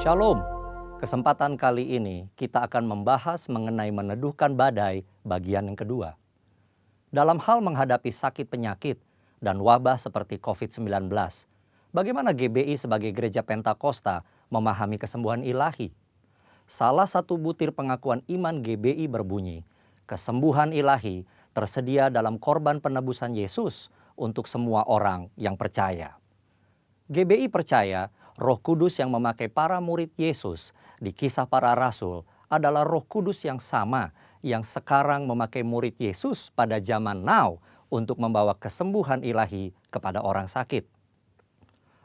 Shalom. Kesempatan kali ini kita akan membahas mengenai meneduhkan badai bagian yang kedua. Dalam hal menghadapi sakit penyakit dan wabah seperti COVID-19, bagaimana GBI sebagai Gereja Pentakosta memahami kesembuhan ilahi? Salah satu butir pengakuan iman GBI berbunyi, kesembuhan ilahi tersedia dalam korban penebusan Yesus untuk semua orang yang percaya. GBI percaya Roh Kudus yang memakai para murid Yesus di Kisah Para Rasul adalah Roh Kudus yang sama yang sekarang memakai murid Yesus pada zaman now untuk membawa kesembuhan ilahi kepada orang sakit.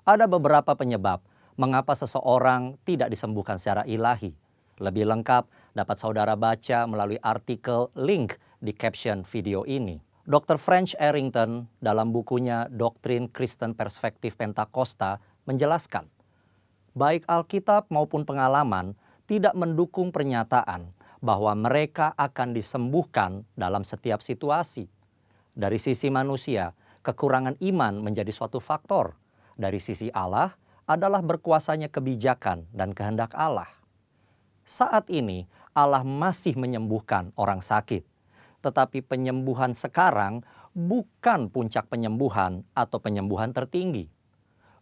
Ada beberapa penyebab mengapa seseorang tidak disembuhkan secara ilahi. Lebih lengkap dapat saudara baca melalui artikel link di caption video ini. Dr. French Arrington dalam bukunya Doktrin Kristen Perspektif Pentakosta menjelaskan, baik Alkitab maupun pengalaman tidak mendukung pernyataan bahwa mereka akan disembuhkan dalam setiap situasi. Dari sisi manusia, kekurangan iman menjadi suatu faktor. Dari sisi Allah adalah berkuasanya kebijakan dan kehendak Allah. Saat ini Allah masih menyembuhkan orang sakit. Tetapi penyembuhan sekarang bukan puncak penyembuhan atau penyembuhan tertinggi.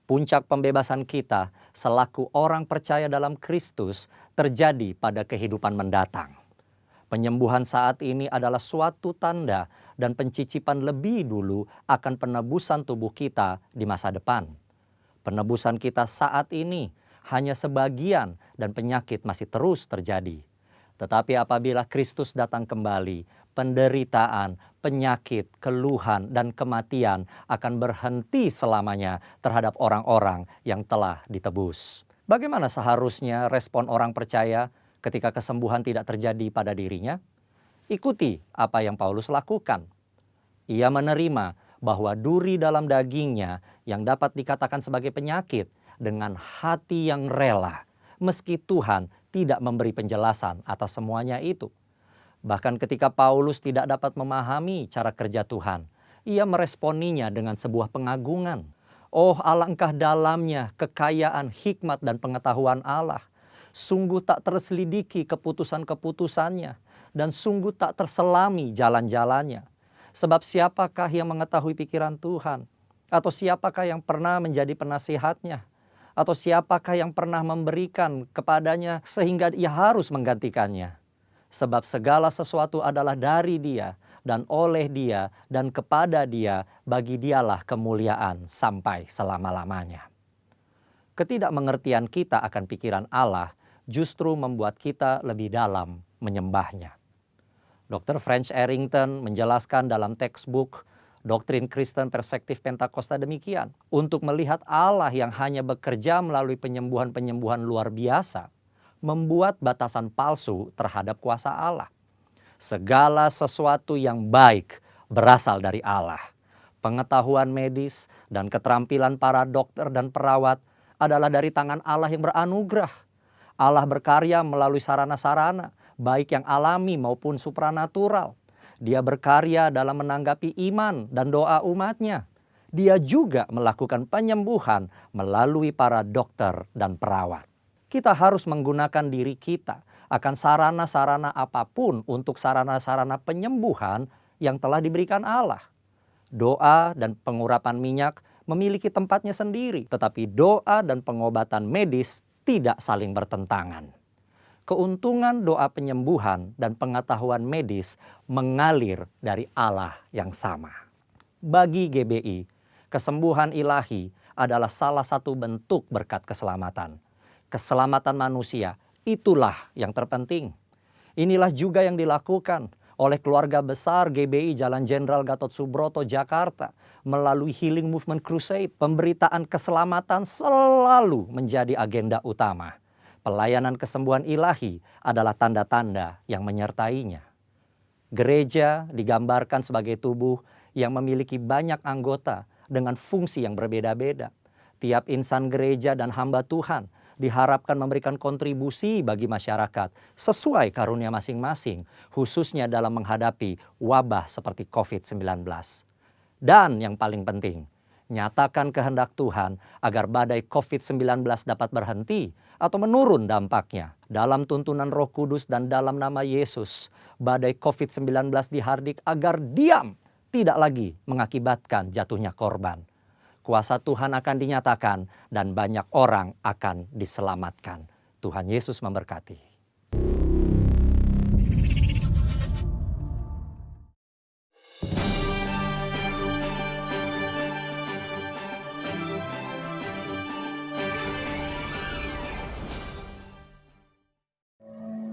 Puncak pembebasan kita selaku orang percaya dalam Kristus terjadi pada kehidupan mendatang. Penyembuhan saat ini adalah suatu tanda dan pencicipan lebih dulu akan penebusan tubuh kita di masa depan. Penebusan kita saat ini hanya sebagian dan penyakit masih terus terjadi. Tetapi apabila Kristus datang kembali, penderitaan, penyakit, keluhan, dan kematian akan berhenti selamanya terhadap orang-orang yang telah ditebus. Bagaimana seharusnya respon orang percaya ketika kesembuhan tidak terjadi pada dirinya? Ikuti apa yang Paulus lakukan. Ia menerima bahwa duri dalam dagingnya yang dapat dikatakan sebagai penyakit dengan hati yang rela, meski Tuhan tidak memberi penjelasan atas semuanya itu. Bahkan ketika Paulus tidak dapat memahami cara kerja Tuhan, ia meresponinya dengan sebuah pengagungan. Oh, alangkah dalamnya kekayaan hikmat dan pengetahuan Allah. Sungguh tak terselidiki keputusan-keputusannya dan sungguh tak terselami jalan-jalannya. Sebab siapakah yang mengetahui pikiran Tuhan? Atau siapakah yang pernah menjadi penasihatnya? Atau siapakah yang pernah memberikan kepadanya sehingga ia harus menggantikannya? Sebab segala sesuatu adalah dari Dia dan oleh Dia dan kepada Dia, bagi Dialah kemuliaan sampai selama-lamanya. Ketidakmengertian kita akan pikiran Allah justru membuat kita lebih dalam menyembahnya. Dr. French Arrington menjelaskan dalam textbook Doktrin Kristen Perspektif Pentakosta demikian. Untuk melihat Allah yang hanya bekerja melalui penyembuhan-penyembuhan luar biasa, membuat batasan palsu terhadap kuasa Allah. Segala sesuatu yang baik berasal dari Allah. Pengetahuan medis dan keterampilan para dokter dan perawat adalah dari tangan Allah yang beranugerah. Allah berkarya melalui sarana-sarana, baik yang alami maupun supranatural. Dia berkarya dalam menanggapi iman dan doa umatnya. Dia juga melakukan penyembuhan melalui para dokter dan perawat. Kita harus menggunakan diri kita akan sarana-sarana apapun untuk sarana-sarana penyembuhan yang telah diberikan Allah. Doa dan pengurapan minyak memiliki tempatnya sendiri, tetapi doa dan pengobatan medis tidak saling bertentangan. Keuntungan doa penyembuhan dan pengetahuan medis mengalir dari Allah yang sama. Bagi GBI, kesembuhan ilahi adalah salah satu bentuk berkat keselamatan. Keselamatan manusia, itulah yang terpenting. Inilah juga yang dilakukan oleh keluarga besar GBI Jalan Jenderal Gatot Subroto, Jakarta, melalui Healing Movement Crusade. Pemberitaan keselamatan selalu menjadi agenda utama. Pelayanan kesembuhan ilahi adalah tanda-tanda yang menyertainya. Gereja digambarkan sebagai tubuh yang memiliki banyak anggota dengan fungsi yang berbeda-beda. Tiap insan gereja dan hamba Tuhan diharapkan memberikan kontribusi bagi masyarakat sesuai karunia masing-masing, khususnya dalam menghadapi wabah seperti COVID-19. Dan yang paling penting, nyatakan kehendak Tuhan agar badai COVID-19 dapat berhenti atau menurun dampaknya. Dalam tuntunan Roh Kudus dan dalam nama Yesus, badai COVID-19 dihardik agar diam, tidak lagi mengakibatkan jatuhnya korban. Kuasa Tuhan akan dinyatakan dan banyak orang akan diselamatkan. Tuhan Yesus memberkati.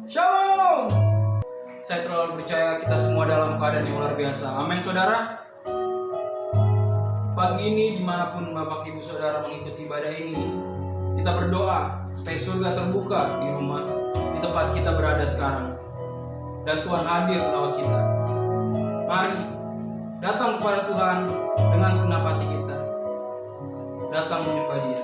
Shalom. Saya terlalu percaya kita semua dalam keadaan yang luar biasa. Amin saudara. Pagi ini dimanapun Bapak Ibu Saudara mengikuti ibadah ini, kita berdoa supaya surga terbuka di rumah, di tempat kita berada sekarang. Dan Tuhan hadir lewat kita. Mari datang kepada Tuhan dengan segenap hati kita. Datang menyembah Dia.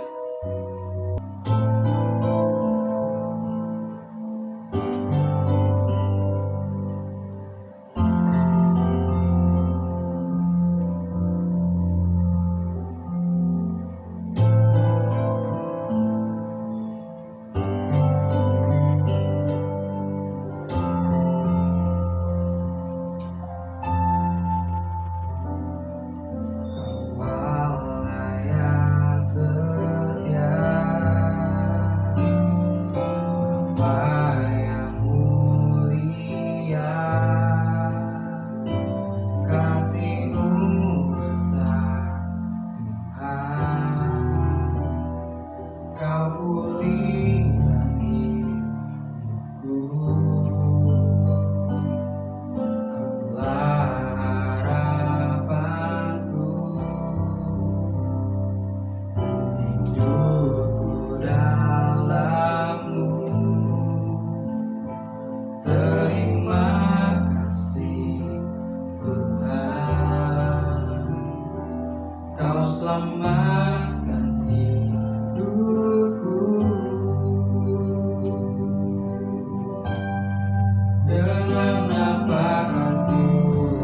Selamatkan hidupku dengan apa kan ku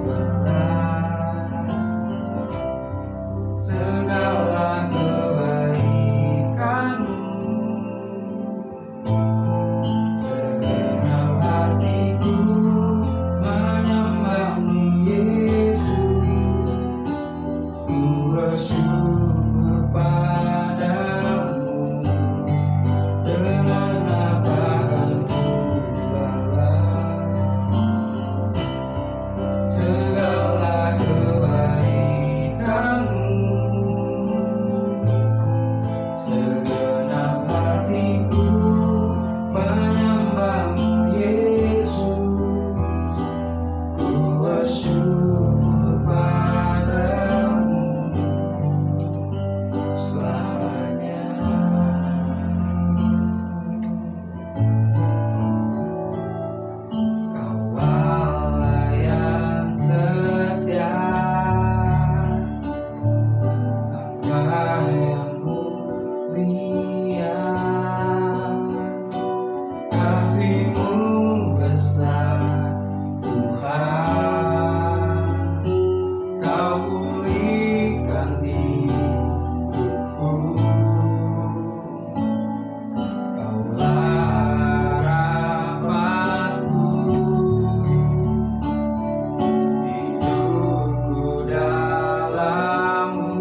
berharap segala kebaikan-Mu, segenap hatiku menyembah-Mu Yesus, ku bersyukur padamu dengan apa kan ku balas segala kebaikan-Mu, segenap hatiku menyembah-Mu Yesus, ku bersyukur padamu selamanya. Kau Allah yang setia, Allah yang mulia, kasih-Mu besar Tuhan, Kau pulihkan hidupku, Kaulah harapanku, hidupku dalam-Mu,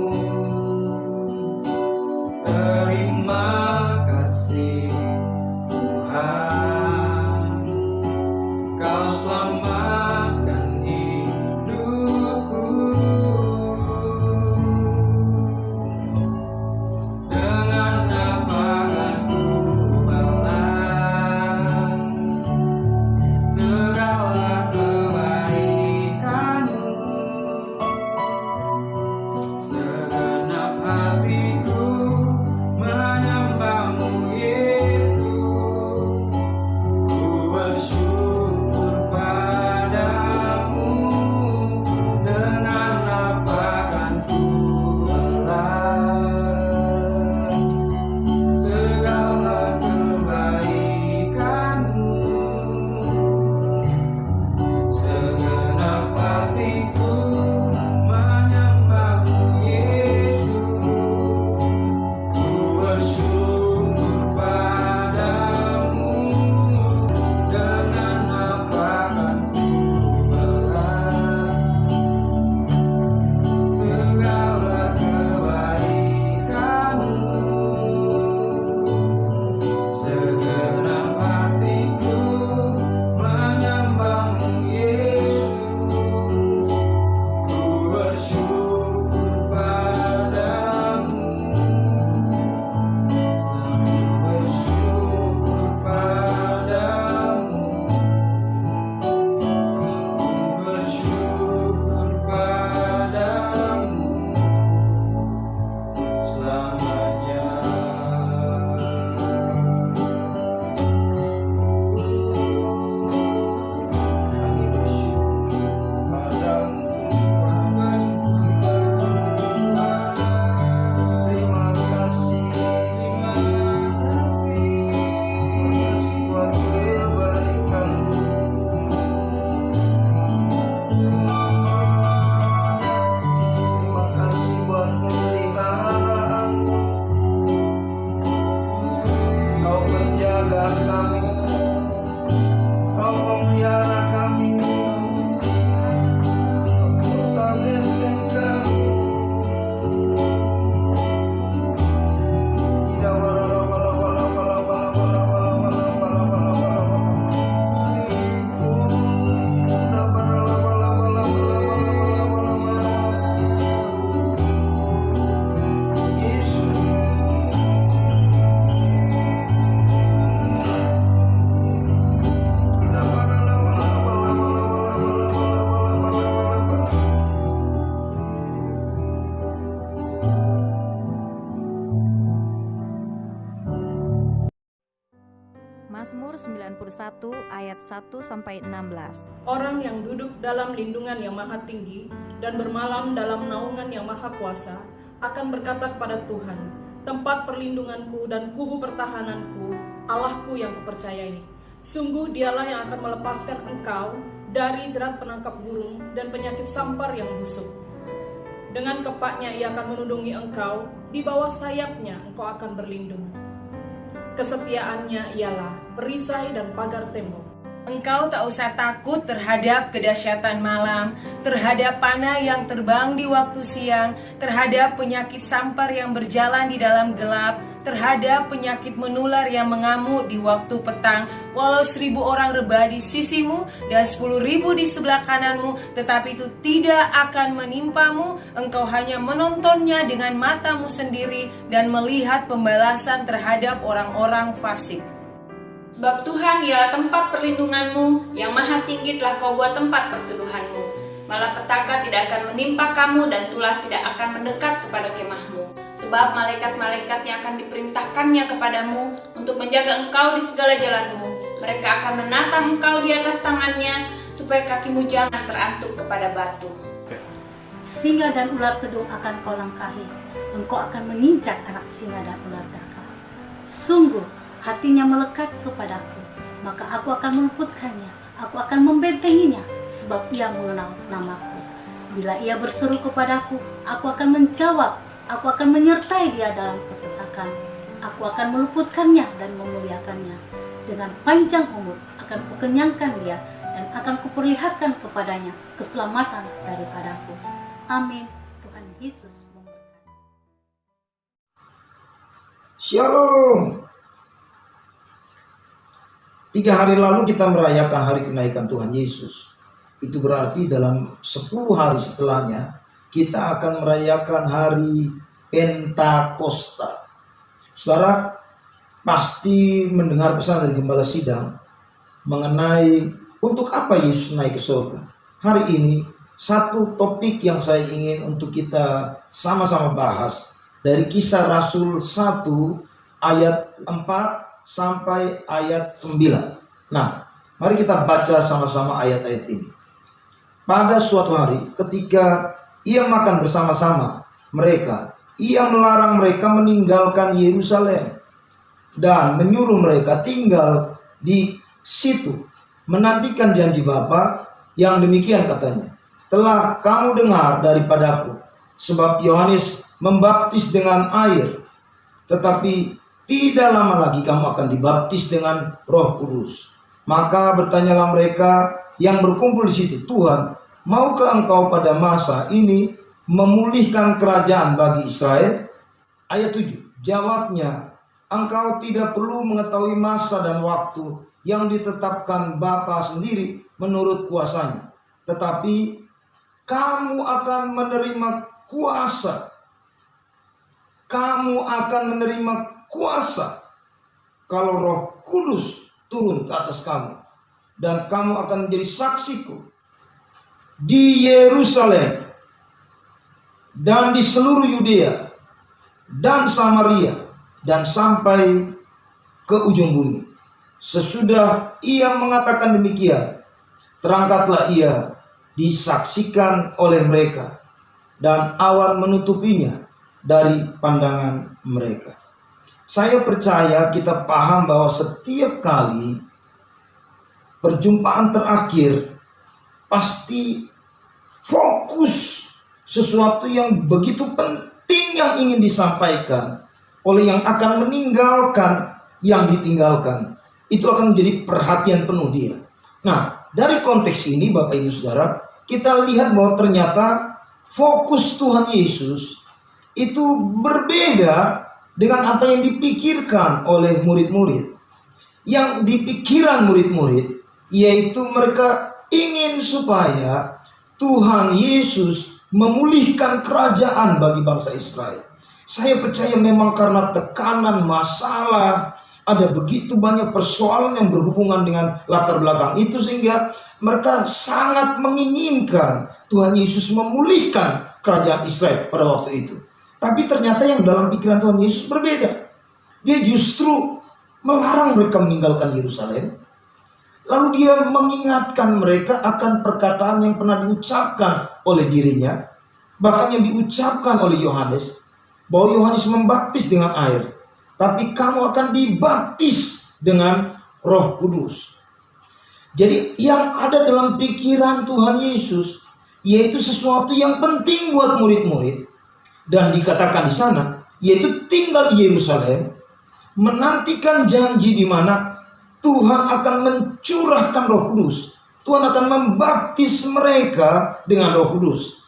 bersamanya. Kami bersyukur padamu Tuhan Tuhan. Terima kasih buat kebaikan-Mu. Terima kasih buat pemeliharaan-Mu. Kau menjaga kami, Kau memelihara kami, Kau benteng kami. Tidak Mazmur 91 ayat 1-16. Orang yang duduk dalam lindungan yang maha tinggi dan bermalam dalam naungan yang maha kuasa akan berkata kepada Tuhan, tempat perlindunganku dan kubu pertahananku, Allahku yang kupercayai. Sungguh dialah yang akan melepaskan engkau dari jerat penangkap burung dan penyakit sampar yang busuk. Dengan kepaknya ia akan melindungi engkau, di bawah sayapnya engkau akan berlindung. Kesetiaannya ialah perisai dan pagar tembok. Engkau tak usah takut terhadap kedahsyatan malam, terhadap panah yang terbang di waktu siang, terhadap penyakit sampar yang berjalan di dalam gelap, terhadap penyakit menular yang mengamuk di waktu petang. Walau 1000 orang rebah di sisimu dan 10.000 di sebelah kananmu, tetapi itu tidak akan menimpamu. Engkau hanya menontonnya dengan matamu sendiri dan melihat pembalasan terhadap orang-orang fasik. Sebab Tuhan ialah tempat perlindunganmu, yang maha tinggi telah kau buat tempat perteduhanmu. Malapetaka tidak akan menimpa kamu dan tulah tidak akan mendekat kepada kemahmu. Sebab malaikat-malaikatnya akan diperintahkannya kepadamu untuk menjaga engkau di segala jalanmu. Mereka akan menatang engkau di atas tangannya, supaya kakimu jangan terantuk kepada batu. Singa dan ular kedung akan kau langkahi. Engkau akan menginjak anak singa dan ular gagak. Sungguh hatinya melekat kepadaku, maka aku akan meluputkannya. Aku akan membentenginya, sebab ia mengenal namaku. Bila ia berseru kepadaku, aku akan menjawab. Aku akan menyertai dia dalam kesesakan. Aku akan meluputkannya dan memuliakannya. Dengan panjang umur akan kukenyangkan dia, dan akan kuperlihatkan kepadanya keselamatan daripadaku. Amin. Tuhan Yesus memberkati. Shalom. 3 hari lalu kita merayakan hari kenaikan Tuhan Yesus. Itu berarti dalam 10 hari setelahnya kita akan merayakan hari Pentakosta. Saudara pasti mendengar pesan dari Gembala Sidang mengenai untuk apa Yesus naik ke surga. Hari ini satu topik yang saya ingin untuk kita sama-sama bahas dari Kisah Rasul 1 ayat 4 sampai ayat 9. Nah, mari kita baca sama-sama ayat-ayat ini. Pada suatu hari ketika ia makan bersama-sama mereka, ia melarang mereka meninggalkan Yerusalem dan menyuruh mereka tinggal di situ, menantikan janji Bapa yang demikian katanya. Telah kamu dengar daripadaku, sebab Yohanes membaptis dengan air, tetapi tidak lama lagi kamu akan dibaptis dengan Roh Kudus. Maka bertanyalah mereka yang berkumpul di situ, Tuhan, maukah engkau pada masa ini memulihkan kerajaan bagi Israel? Ayat 7, jawabnya, engkau tidak perlu mengetahui masa dan waktu yang ditetapkan Bapa sendiri menurut kuasanya. Tetapi kamu akan menerima kuasa. Kamu akan menerima kuasa kalau Roh Kudus turun ke atas kamu, dan kamu akan menjadi saksiku di Yerusalem dan di seluruh Yudea dan Samaria dan sampai ke ujung bumi. Sesudah ia mengatakan demikian, terangkatlah ia disaksikan oleh mereka, dan awan menutupinya dari pandangan mereka. Saya percaya kita paham bahwa setiap kali perjumpaan terakhir pasti fokus sesuatu yang begitu penting yang ingin disampaikan oleh yang akan meninggalkan yang ditinggalkan. Itu akan menjadi perhatian penuh dia. Nah, dari konteks ini Bapak Ibu Saudara, kita lihat bahwa ternyata fokus Tuhan Yesus itu berbeda dengan apa yang dipikirkan oleh murid-murid. Yang dipikiran murid-murid yaitu mereka ingin supaya Tuhan Yesus memulihkan kerajaan bagi bangsa Israel. Saya percaya memang karena tekanan, masalah, ada begitu banyak persoalan yang berhubungan dengan latar belakang itu, sehingga mereka sangat menginginkan Tuhan Yesus memulihkan kerajaan Israel pada waktu itu. Tapi ternyata yang dalam pikiran Tuhan Yesus berbeda. Dia justru melarang mereka meninggalkan Yerusalem. Lalu dia mengingatkan mereka akan perkataan yang pernah diucapkan oleh dirinya, bahkan yang diucapkan oleh Yohanes, bahwa Yohanes membaptis dengan air, tapi kamu akan dibaptis dengan Roh Kudus. Jadi yang ada dalam pikiran Tuhan Yesus yaitu sesuatu yang penting buat murid-murid, dan dikatakan di sana yaitu tinggal di Yerusalem, menantikan janji di mana Tuhan akan mencurahkan Roh Kudus. Tuhan akan membaptis mereka dengan Roh Kudus.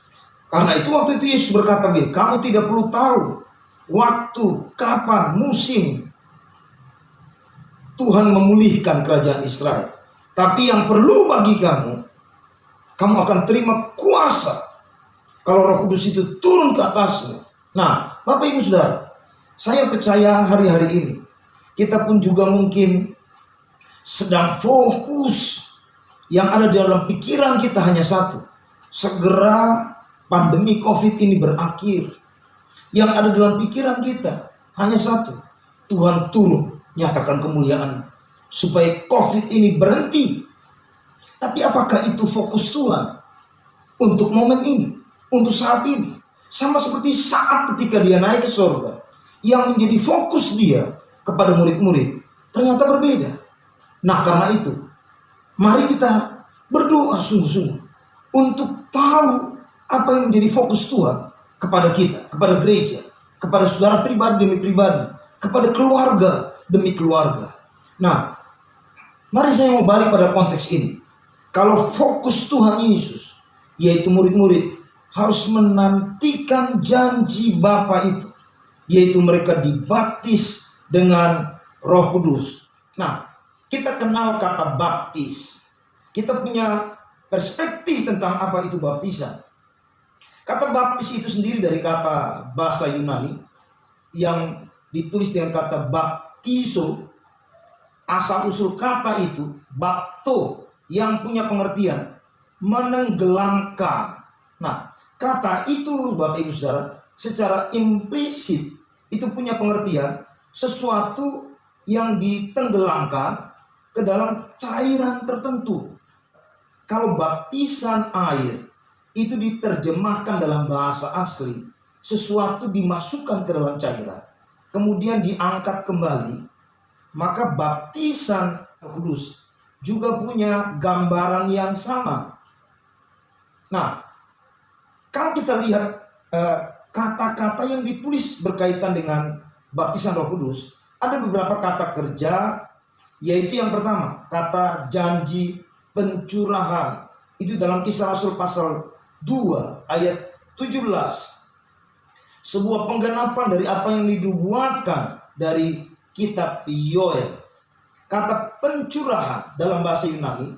Karena itu waktu itu Yesus berkata, kamu tidak perlu tahu waktu, kapan, musim Tuhan memulihkan kerajaan Israel. Tapi yang perlu bagi kamu akan terima kuasa kalau Roh Kudus itu turun ke atasmu. Nah, Bapak Ibu Saudara, saya percaya hari-hari ini kita pun juga mungkin sedang fokus, yang ada di dalam pikiran kita hanya satu: segera pandemi COVID ini berakhir. Yang ada dalam pikiran kita hanya satu: Tuhan turun nyatakan kemuliaan supaya COVID ini berhenti. Tapi apakah itu fokus Tuhan untuk momen ini, untuk saat ini? Sama seperti saat ketika dia naik ke surga, yang menjadi fokus dia kepada murid-murid ternyata berbeda. Nah, karena itu mari kita berdoa sungguh-sungguh untuk tahu apa yang menjadi fokus Tuhan kepada kita, kepada gereja, kepada saudara pribadi demi pribadi, kepada keluarga demi keluarga. Nah, mari saya mau balik pada konteks ini. Kalau fokus Tuhan Yesus yaitu murid-murid harus menantikan janji Bapa itu, yaitu mereka dibaptis dengan Roh Kudus. Nah, kita kenal kata baptis. Kita punya perspektif tentang apa itu baptisan. Kata baptis itu sendiri dari kata bahasa Yunani yang ditulis dengan kata baptizo. Asal usul kata itu bapto, yang punya pengertian menenggelamkan. Nah, kata itu Bapak Ibu Saudara secara implisit itu punya pengertian sesuatu yang ditenggelamkan ke dalam cairan tertentu. Kalau baptisan air itu diterjemahkan dalam bahasa asli, sesuatu dimasukkan ke dalam cairan, kemudian diangkat kembali. Maka baptisan Roh Kudus juga punya gambaran yang sama. Nah, kalau kita lihat kata-kata yang ditulis berkaitan dengan baptisan Roh Kudus, ada beberapa kata kerja, yaitu yang pertama, kata janji pencurahan. Itu dalam Kisah Rasul pasal 2 ayat 17. Sebuah penggenapan dari apa yang dibuatkan dari kitab Yoel. Kata pencurahan dalam bahasa Yunani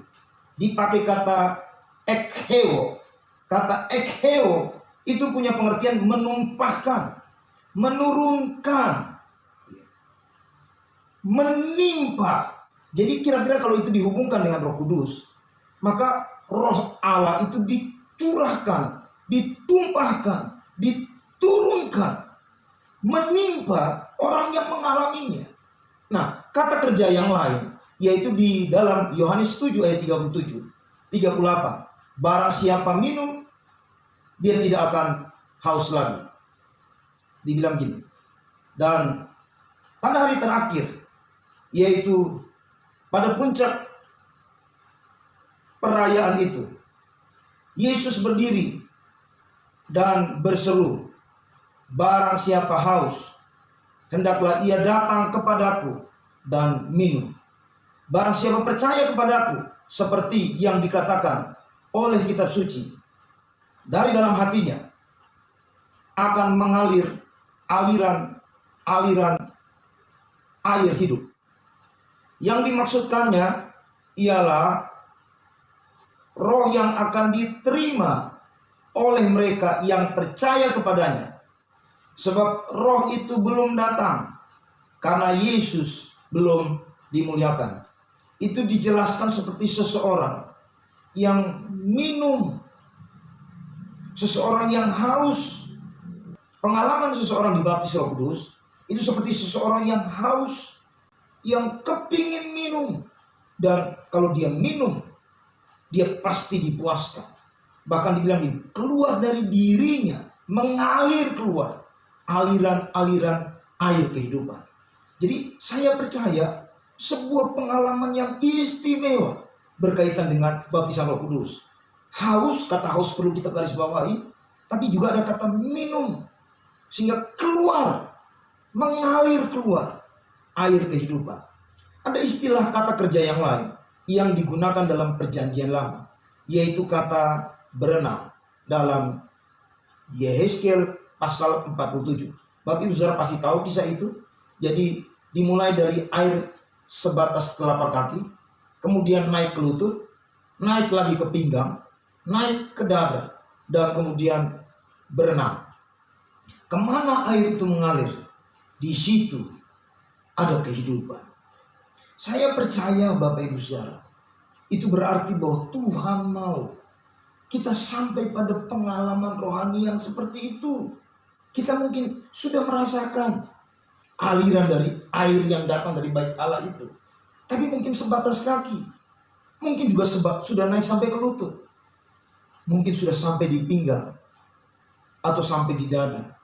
dipakai kata ekheo. Kata ekheo itu punya pengertian menumpahkan, menurunkan, menimpa. Jadi kira-kira kalau itu dihubungkan dengan Roh Kudus, maka Roh Allah itu dicurahkan, ditumpahkan, diturunkan menimpa orang yang mengalaminya. Nah, kata kerja yang lain yaitu di dalam Yohanes 7 ayat 37, 38. Barang siapa minum, dia tidak akan haus lagi. Dibilang gini. Dan pada hari terakhir, yaitu pada puncak perayaan itu, Yesus berdiri dan berseru, barang siapa haus, hendaklah ia datang kepadaku dan minum. Barang siapa percaya kepadaku, seperti yang dikatakan oleh kitab suci, dari dalam hatinya akan mengalir aliran air hidup. Yang dimaksudkannya ialah roh yang akan diterima oleh mereka yang percaya kepadanya. Sebab roh itu belum datang karena Yesus belum dimuliakan. Itu dijelaskan seperti seseorang yang minum, seseorang yang haus. Pengalaman seseorang dibaptis Roh Kudus itu seperti seseorang yang haus, yang kepingin minum. Dan kalau dia minum, dia pasti dipuaskan. Bahkan dibilang keluar dari dirinya, mengalir keluar aliran-aliran air kehidupan. Jadi saya percaya sebuah pengalaman yang istimewa berkaitan dengan baptisan Roh Kudus. Haus, kata haus perlu kita garis bawahi, tapi juga ada kata minum, sehingga keluar, mengalir keluar air kehidupan. Ada istilah kata kerja yang lain yang digunakan dalam perjanjian lama, yaitu kata berenang dalam Yehezkiel pasal 47. Bapak Ibu Saudara pasti tahu kisah itu. Jadi dimulai dari air sebatas telapak kaki, kemudian naik ke lutut, naik lagi ke pinggang, naik ke dada, dan kemudian berenang. Kemana air itu mengalir? Di situ ada kehidupan. Saya percaya Bapak Ibu Saudara, itu berarti bahwa Tuhan mau kita sampai pada pengalaman rohani yang seperti itu. Kita mungkin sudah merasakan aliran dari air yang datang dari bait Allah itu, tapi mungkin sebatas kaki, mungkin juga sudah naik sampai ke lutut, mungkin sudah sampai di pinggang atau sampai di dada.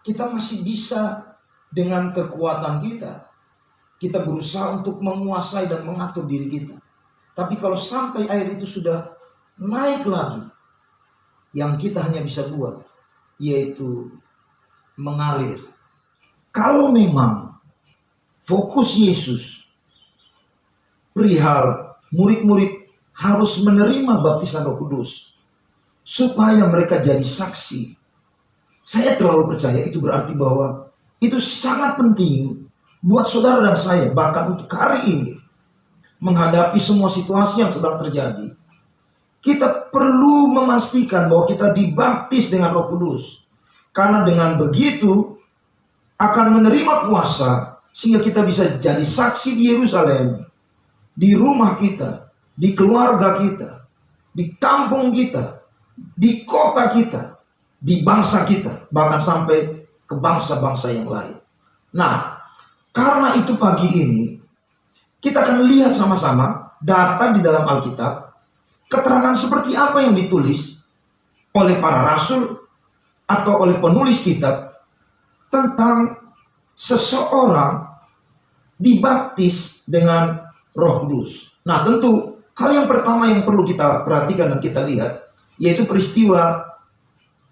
Kita masih bisa dengan kekuatan kita berusaha untuk menguasai dan mengatur diri kita. Tapi kalau sampai air itu sudah naik lagi, yang kita hanya bisa buat yaitu mengalir. Kalau memang fokus Yesus perihal murid-murid harus menerima baptisan Roh Kudus supaya mereka jadi saksi, saya terlalu percaya itu berarti bahwa itu sangat penting buat saudara dan saya, bahkan untuk hari ini menghadapi semua situasi yang sedang terjadi. Kita perlu memastikan bahwa kita dibaptis dengan Roh Kudus, karena dengan begitu akan menerima kuasa sehingga kita bisa jadi saksi di Yerusalem, di rumah kita, di keluarga kita, di kampung kita, di kota kita, di bangsa kita, bahkan sampai ke bangsa-bangsa yang lain. Nah, karena itu pagi ini kita akan lihat sama-sama data di dalam Alkitab, keterangan seperti apa yang ditulis oleh para rasul atau oleh penulis kitab tentang seseorang dibaptis dengan Roh Kudus. Nah, tentu hal yang pertama yang perlu kita perhatikan dan kita lihat yaitu peristiwa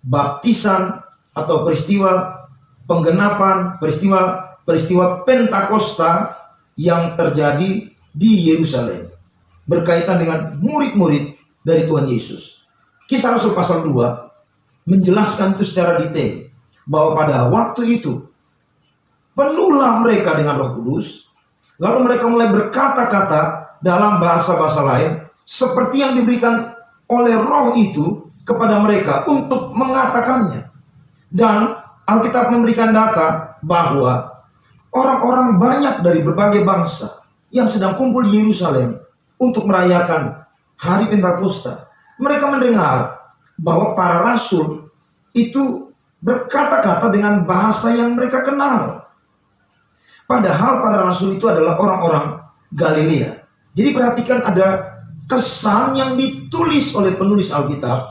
baptisan atau peristiwa penggenapan, peristiwa Pentakosta yang terjadi di Yerusalem berkaitan dengan murid-murid dari Tuhan Yesus. Kisah Rasul pasal 2 menjelaskan itu secara detail bahwa pada waktu itu penuhlah mereka dengan Roh Kudus, lalu mereka mulai berkata-kata dalam bahasa-bahasa lain seperti yang diberikan oleh Roh itu kepada mereka untuk mengatakannya. Dan Alkitab memberikan data bahwa orang-orang banyak dari berbagai bangsa yang sedang kumpul di Yerusalem untuk merayakan hari Pentakosta, mereka mendengar bahwa para rasul itu berkata-kata dengan bahasa yang mereka kenal. Padahal para rasul itu adalah orang-orang Galilea. Jadi perhatikan, ada kesan yang ditulis oleh penulis Alkitab,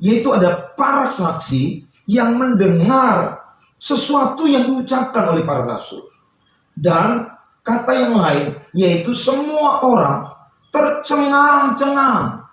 yaitu ada para saksi yang mendengar sesuatu yang diucapkan oleh para rasul. Dan kata yang lain, yaitu semua orang tercengang-cengang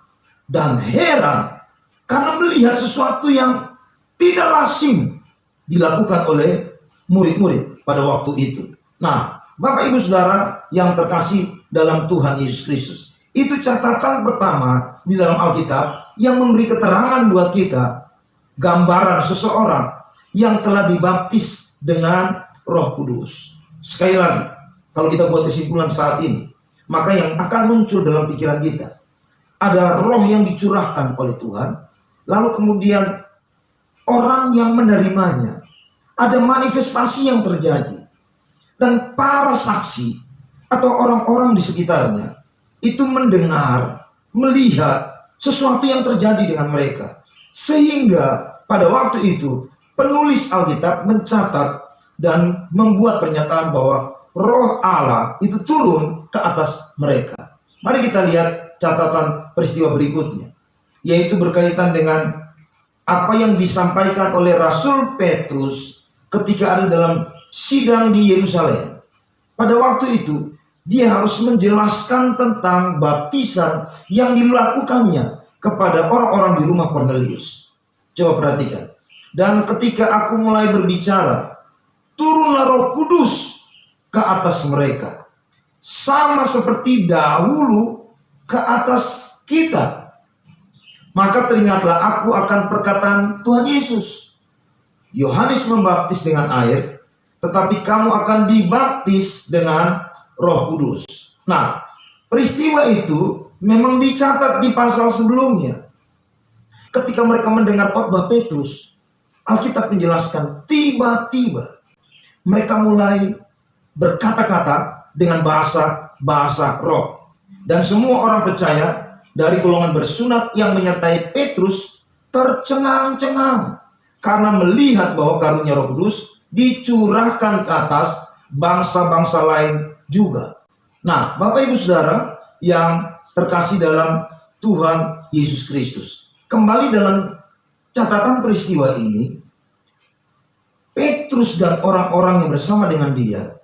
dan heran karena melihat sesuatu yang tidak lazim dilakukan oleh murid-murid pada waktu itu. Nah, Bapak Ibu Saudara yang terkasih dalam Tuhan Yesus Kristus, itu catatan pertama di dalam Alkitab yang memberi keterangan buat kita, gambaran seseorang yang telah dibaptis dengan Roh Kudus. Sekali lagi, kalau kita buat kesimpulan saat ini, maka yang akan muncul dalam pikiran kita, ada roh yang dicurahkan oleh Tuhan, lalu kemudian orang yang menerimanya, ada manifestasi yang terjadi, dan para saksi atau orang-orang di sekitarnya itu mendengar, melihat sesuatu yang terjadi dengan mereka. Sehingga pada waktu itu penulis Alkitab mencatat dan membuat pernyataan bahwa Roh Allah itu turun ke atas mereka. Mari kita lihat catatan peristiwa berikutnya, yaitu berkaitan dengan apa yang disampaikan oleh Rasul Petrus ketika ada dalam sidang di Yerusalem. Pada waktu itu dia harus menjelaskan tentang baptisan yang dilakukannya kepada orang-orang di rumah Kornelius. Coba perhatikan. Dan ketika aku mulai berbicara, turunlah Roh Kudus ke atas mereka, sama seperti dahulu ke atas kita. Maka teringatlah aku akan perkataan Tuhan Yesus. Yohanes membaptis dengan air, tetapi kamu akan dibaptis dengan Roh Kudus. Nah, peristiwa itu memang dicatat di pasal sebelumnya. Ketika mereka mendengar khotbah Petrus, Alkitab menjelaskan tiba-tiba mereka mulai berkata-kata dengan bahasa roh. Dan semua orang percaya dari golongan bersunat yang menyertai Petrus tercengang-cengang karena melihat bahwa karunia Roh Kudus dicurahkan ke atas bangsa-bangsa lain juga. Nah, Bapak Ibu Saudara yang terkasih dalam Tuhan Yesus Kristus, kembali dalam catatan peristiwa ini, Petrus dan orang-orang yang bersama dengan dia,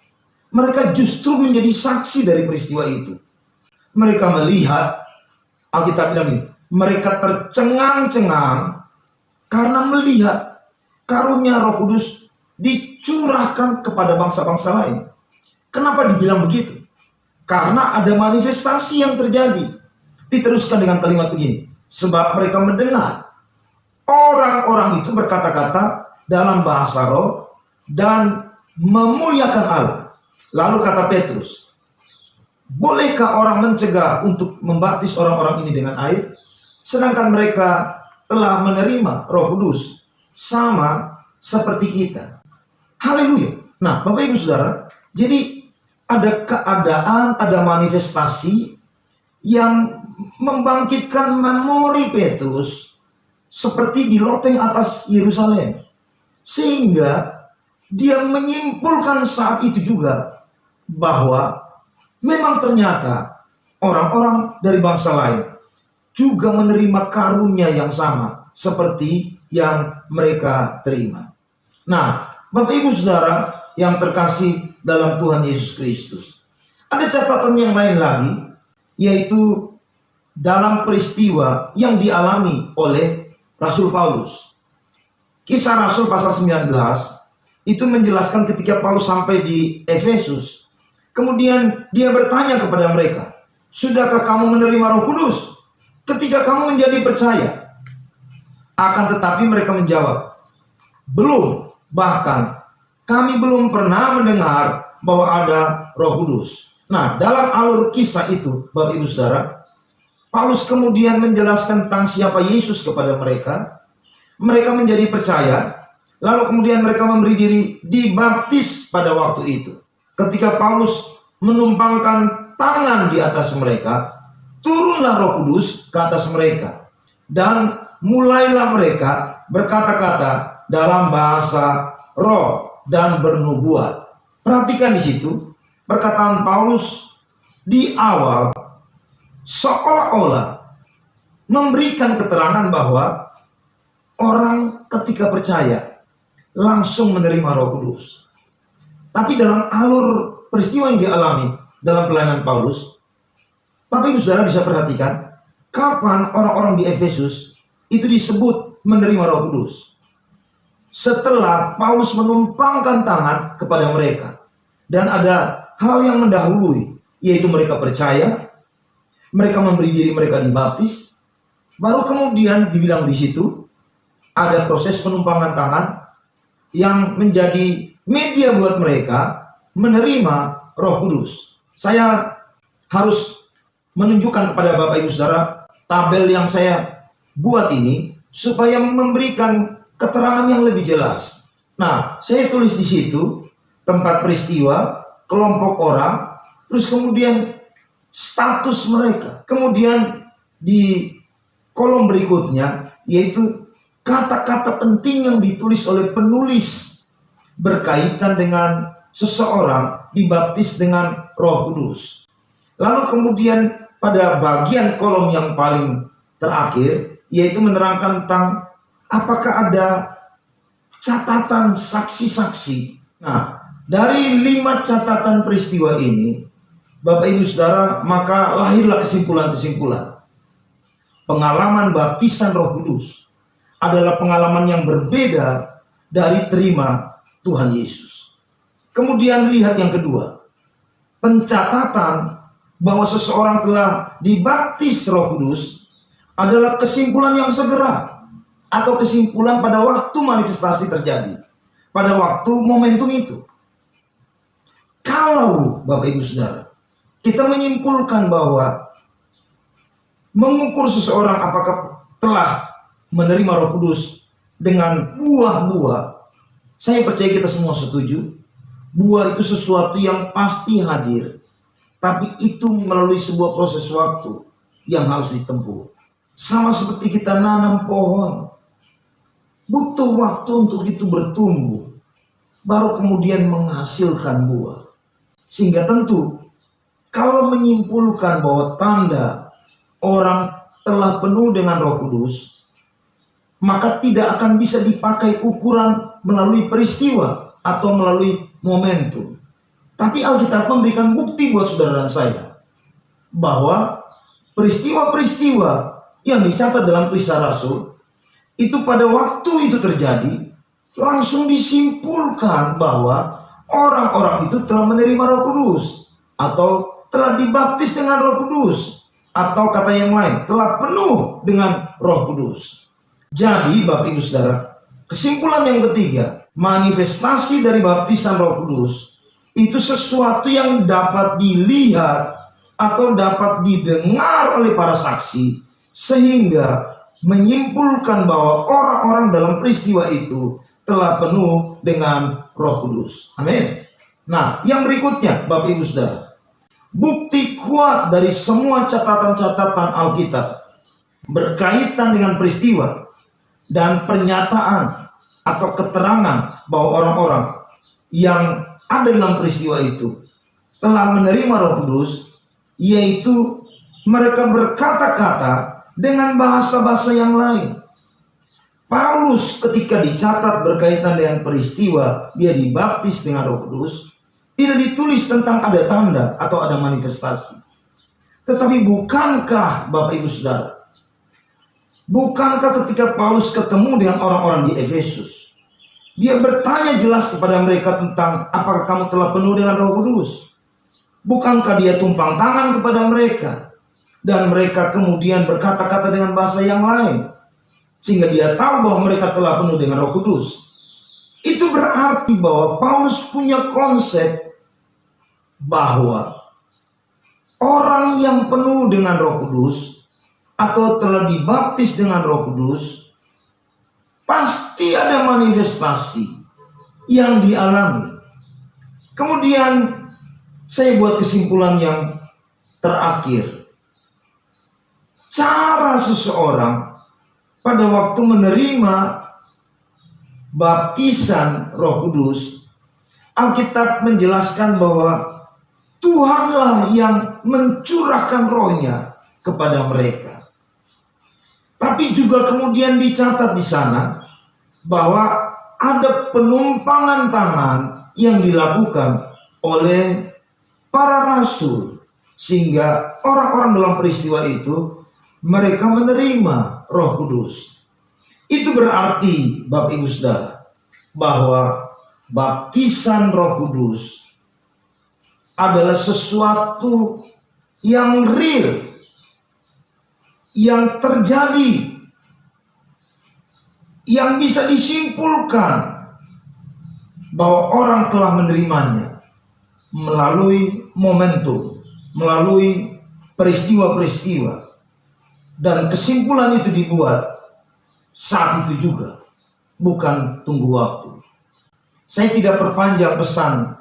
mereka justru menjadi saksi dari peristiwa itu. Mereka melihat, Alkitab bilang ini, mereka tercengang-cengang karena melihat karunia Roh Kudus dicurahkan kepada bangsa-bangsa lain. Kenapa dibilang begitu? Karena ada manifestasi yang terjadi. Diteruskan dengan kalimat begini, sebab mereka mendengar orang-orang itu berkata-kata dalam bahasa roh dan memuliakan Allah. Lalu kata Petrus, bolehkah orang mencegah untuk membaptis orang-orang ini dengan air, sedangkan mereka telah menerima Roh Kudus sama seperti kita? Haleluya. Nah, Bapak Ibu Saudara, jadi ada keadaan, ada manifestasi yang membangkitkan memori Petrus seperti di loteng atas Yerusalem. Sehingga dia menyimpulkan saat itu juga bahwa memang ternyata orang-orang dari bangsa lain juga menerima karunia yang sama seperti yang mereka terima. Nah, Bapak Ibu Saudara yang terkasih dalam Tuhan Yesus Kristus, ada catatan yang lain lagi, yaitu dalam peristiwa yang dialami oleh Rasul Paulus. Kisah Rasul pasal 19 itu menjelaskan ketika Paulus sampai di Efesus, kemudian dia bertanya kepada mereka, sudahkah kamu menerima Roh Kudus ketika kamu menjadi percaya? Akan tetapi mereka menjawab, belum, bahkan kami belum pernah mendengar bahwa ada Roh Kudus. Nah, dalam alur kisah itu, Bapak Ibu Saudara, Paulus kemudian menjelaskan tentang siapa Yesus kepada mereka. Mereka menjadi percaya, lalu kemudian mereka memberi diri dibaptis pada waktu itu. Ketika Paulus menumpangkan tangan di atas mereka, turunlah Roh Kudus ke atas mereka. Dan mulailah mereka berkata-kata dalam bahasa roh dan bernubuat. Perhatikan di situ perkataan Paulus di awal seolah-olah memberikan keterangan bahwa orang ketika percaya langsung menerima Roh Kudus. Tapi dalam alur peristiwa yang dialami dalam pelayanan Paulus, Bapak Ibu Saudara bisa perhatikan kapan orang-orang di Efesus itu disebut menerima Roh Kudus. Setelah Paulus menumpangkan tangan kepada mereka, dan ada hal yang mendahului, yaitu mereka percaya, mereka memberi diri mereka dibaptis, baru kemudian dibilang di situ ada proses penumpangan tangan yang menjadi media buat mereka menerima Roh Kudus. Saya harus menunjukkan kepada Bapak Ibu Saudara tabel yang saya buat ini supaya memberikan keterangan yang lebih jelas. Nah, saya tulis di situ tempat peristiwa, kelompok orang, terus kemudian status mereka. Kemudian di kolom berikutnya yaitu kata-kata penting yang ditulis oleh penulis berkaitan dengan seseorang dibaptis dengan Roh Kudus. Lalu kemudian pada bagian kolom yang paling terakhir yaitu menerangkan tentang apakah ada catatan saksi-saksi. Nah, dari 5 catatan peristiwa ini, Bapak Ibu Saudara, maka lahirlah kesimpulan-kesimpulan. Pengalaman baptisan Roh Kudus adalah pengalaman yang berbeda dari terima Tuhan Yesus. Kemudian lihat yang kedua, pencatatan bahwa seseorang telah dibaptis Roh Kudus adalah kesimpulan yang segera atau kesimpulan pada waktu manifestasi terjadi, pada waktu momentum itu. Kalau Bapak Ibu Saudara, kita menyimpulkan bahwa mengukur seseorang apakah telah menerima Roh Kudus dengan buah-buah, saya percaya kita semua setuju, buah itu sesuatu yang pasti hadir, tapi itu melalui sebuah proses waktu yang harus ditempuh. Sama seperti kita nanam pohon, butuh waktu untuk itu bertumbuh, baru kemudian menghasilkan buah. Sehingga tentu kalau menyimpulkan bahwa tanda orang telah penuh dengan Roh Kudus, maka tidak akan bisa dipakai ukuran melalui peristiwa atau melalui momentum. Tapi Alkitab memberikan bukti buat saudara dan saya bahwa peristiwa-peristiwa yang dicatat dalam Kisah Rasul itu pada waktu itu terjadi langsung disimpulkan bahwa orang-orang itu telah menerima Roh Kudus atau telah dibaptis dengan Roh Kudus, atau kata yang lain telah penuh dengan Roh Kudus. Jadi Bapak Ibu Saudara, kesimpulan yang ketiga, manifestasi dari baptisan Roh Kudus itu sesuatu yang dapat dilihat atau dapat didengar oleh para saksi, sehingga menyimpulkan bahwa orang-orang dalam peristiwa itu telah penuh dengan Roh Kudus. Amin. Nah, yang berikutnya Bapak Ibu Saudara, bukti kuat dari semua catatan-catatan Alkitab berkaitan dengan peristiwa dan pernyataan atau keterangan bahwa orang-orang yang ada dalam peristiwa itu telah menerima Roh Kudus, yaitu mereka berkata-kata dengan bahasa-bahasa yang lain. Paulus ketika dicatat berkaitan dengan peristiwa dia dibaptis dengan Roh Kudus, tidak ditulis tentang ada tanda atau ada manifestasi. Tetapi bukankah Bapak Ibu Saudara, bukankah ketika Paulus ketemu dengan orang-orang di Efesus, dia bertanya jelas kepada mereka tentang apakah kamu telah penuh dengan Roh Kudus? Bukankah dia tumpang tangan kepada mereka, dan mereka kemudian berkata-kata dengan bahasa yang lain, sehingga dia tahu bahwa mereka telah penuh dengan Roh Kudus? Itu berarti bahwa Paulus punya konsep bahwa orang yang penuh dengan Roh Kudus atau telah dibaptis dengan Roh Kudus pasti ada manifestasi yang dialami. Kemudian saya buat kesimpulan yang terakhir. Cara seseorang pada waktu menerima baptisan Roh Kudus, Alkitab menjelaskan bahwa Tuhanlah yang mencurahkan rohnya kepada mereka. Tapi juga kemudian dicatat di sana bahwa ada penumpangan tangan yang dilakukan oleh para rasul, sehingga orang-orang dalam peristiwa itu mereka menerima Roh Kudus. Itu berarti, Bapak Ibu Saudara, bahwa baptisan Roh Kudus adalah sesuatu yang real, yang terjadi, yang bisa disimpulkan bahwa orang telah menerimanya melalui momentum, melalui peristiwa-peristiwa, dan kesimpulan itu dibuat saat itu juga, bukan tunggu waktu. Saya tidak perpanjang pesan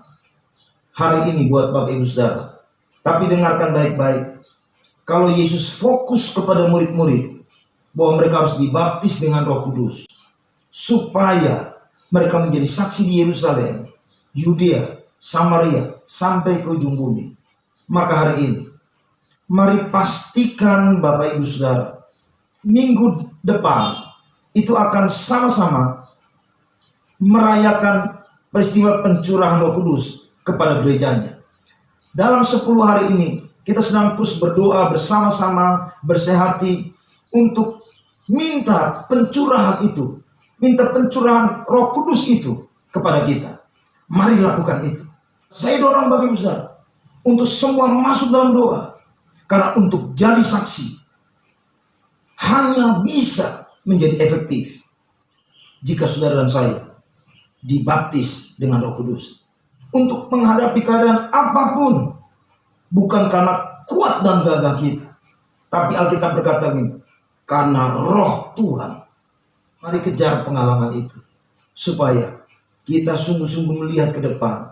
hari ini buat Bapak Ibu Saudara, tapi dengarkan baik-baik. Kalau Yesus fokus kepada murid-murid bahwa mereka harus dibaptis dengan Roh Kudus supaya mereka menjadi saksi di Yerusalem, Yudea, Samaria, sampai ke ujung bumi, maka hari ini mari pastikan Bapak Ibu Saudara, minggu depan itu akan sama-sama merayakan peristiwa pencurahan Roh Kudus kepada gerejanya. Dalam 10 hari ini kita sedang terus berdoa bersama-sama, bersehati untuk minta pencurahan itu, minta pencurahan Roh Kudus itu kepada kita. Mari lakukan itu. Saya dorong Bapak Ibu Saudara untuk semua masuk dalam doa, karena untuk jadi saksi hanya bisa menjadi efektif jika saudara dan saya dibaptis dengan Roh Kudus untuk menghadapi keadaan apapun, bukan karena kuat dan gagah kita, tapi Alkitab berkata ini, karena Roh Tuhan. Mari kejar pengalaman itu supaya kita sungguh-sungguh melihat ke depan.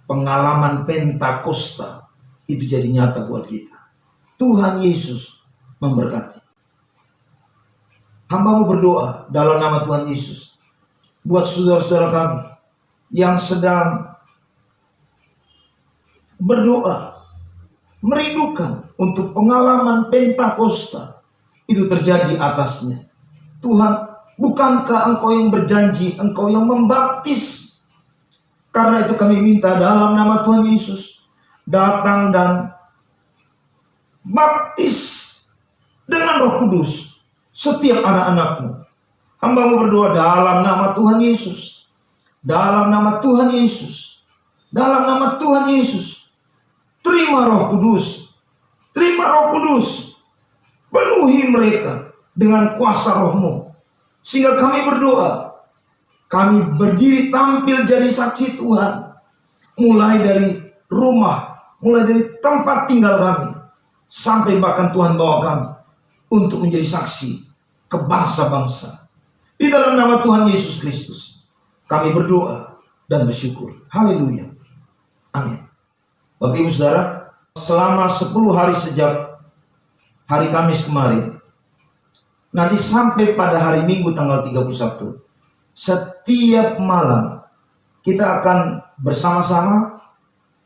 Pengalaman Pentakosta itu jadi nyata buat kita. Tuhan Yesus memberkati. Hamba-Mu berdoa dalam nama Tuhan Yesus buat saudara-saudara kami yang sedang berdoa, merindukan untuk pengalaman Pentakosta itu terjadi atasnya. Tuhan, bukankah Engkau yang berjanji, Engkau yang membaptis? Karena itu kami minta dalam nama Tuhan Yesus, datang dan baptis dengan Roh Kudus setiap anak-anak-Mu. Hamba-Mu berdoa dalam nama Tuhan Yesus, dalam nama Tuhan Yesus, dalam nama Tuhan Yesus. Terima Roh Kudus, terima Roh Kudus, penuhi mereka dengan kuasa Roh-Mu, sehingga kami berdoa, kami berdiri tampil jadi saksi Tuhan, mulai dari rumah, mulai dari tempat tinggal kami, sampai bahkan Tuhan bawa kami untuk menjadi saksi ke bangsa-bangsa. Di dalam nama Tuhan Yesus Kristus kami berdoa dan bersyukur. Haleluya. Amin. Bapak Ibu Saudara, selama 10 hari sejak hari Kamis kemarin, nanti sampai pada hari Minggu tanggal 31, setiap malam kita akan bersama-sama,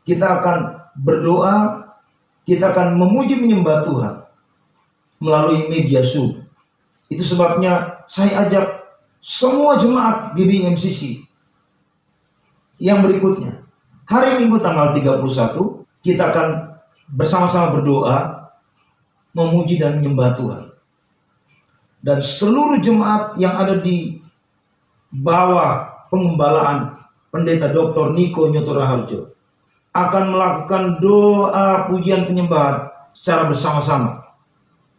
kita akan berdoa, kita akan memuji menyembah Tuhan melalui media Zoom. Itu sebabnya saya ajak semua jemaat GBI MCC yang berikutnya. Hari Minggu tanggal 31 kita akan bersama-sama berdoa, memuji dan menyembah Tuhan. Dan seluruh jemaat yang ada di bawah pengembalaan Pendeta Dr. Niko Nyoto Raharjo akan melakukan doa pujian penyembahan secara bersama-sama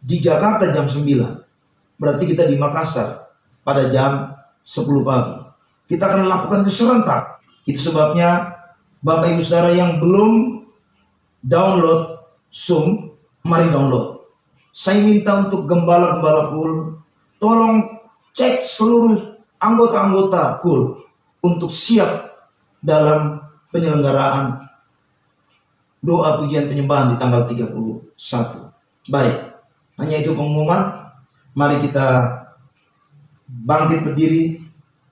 di Jakarta jam 9. Berarti kita di Makassar pada jam 10 pagi. Kita akan lakukan itu serentak. Itu sebabnya Bapak Ibu Saudara yang belum download Zoom, mari download. Saya minta untuk gembala-gembala KUL, tolong cek seluruh anggota-anggota KUL untuk siap dalam penyelenggaraan doa pujian penyembahan di tanggal 31. Baik, hanya itu pengumuman. Mari kita bangkit berdiri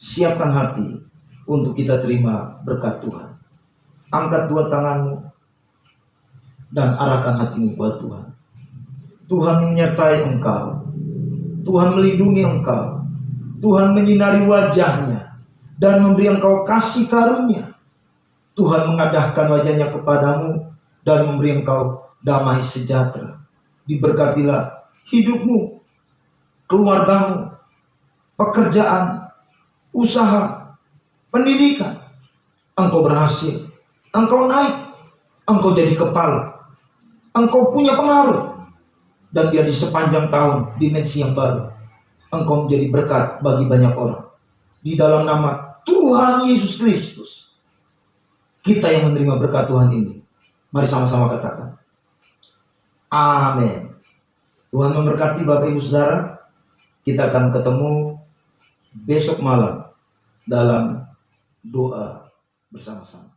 siapkan hati untuk kita terima berkat Tuhan. Angkat dua tanganmu dan arahkan hatimu buat Tuhan. Tuhan menyertai engkau. Tuhan melindungi engkau. Tuhan menyinari wajahnya dan memberi engkau kasih karunia. Tuhan mengadahkan wajahnya kepadamu dan memberi engkau damai sejahtera. Diberkatilah hidupmu, keluargamu, pekerjaan, usaha, pendidikan. Engkau berhasil, engkau naik, engkau jadi kepala, engkau punya pengaruh. Dan jadi sepanjang tahun dimensi yang baru, engkau menjadi berkat bagi banyak orang. Di dalam nama Tuhan Yesus Kristus, kita yang menerima berkat Tuhan ini, mari sama-sama katakan amin. Tuhan memberkati Bapak Ibu Saudara. Kita akan ketemu besok malam dalam doa bersama-sama.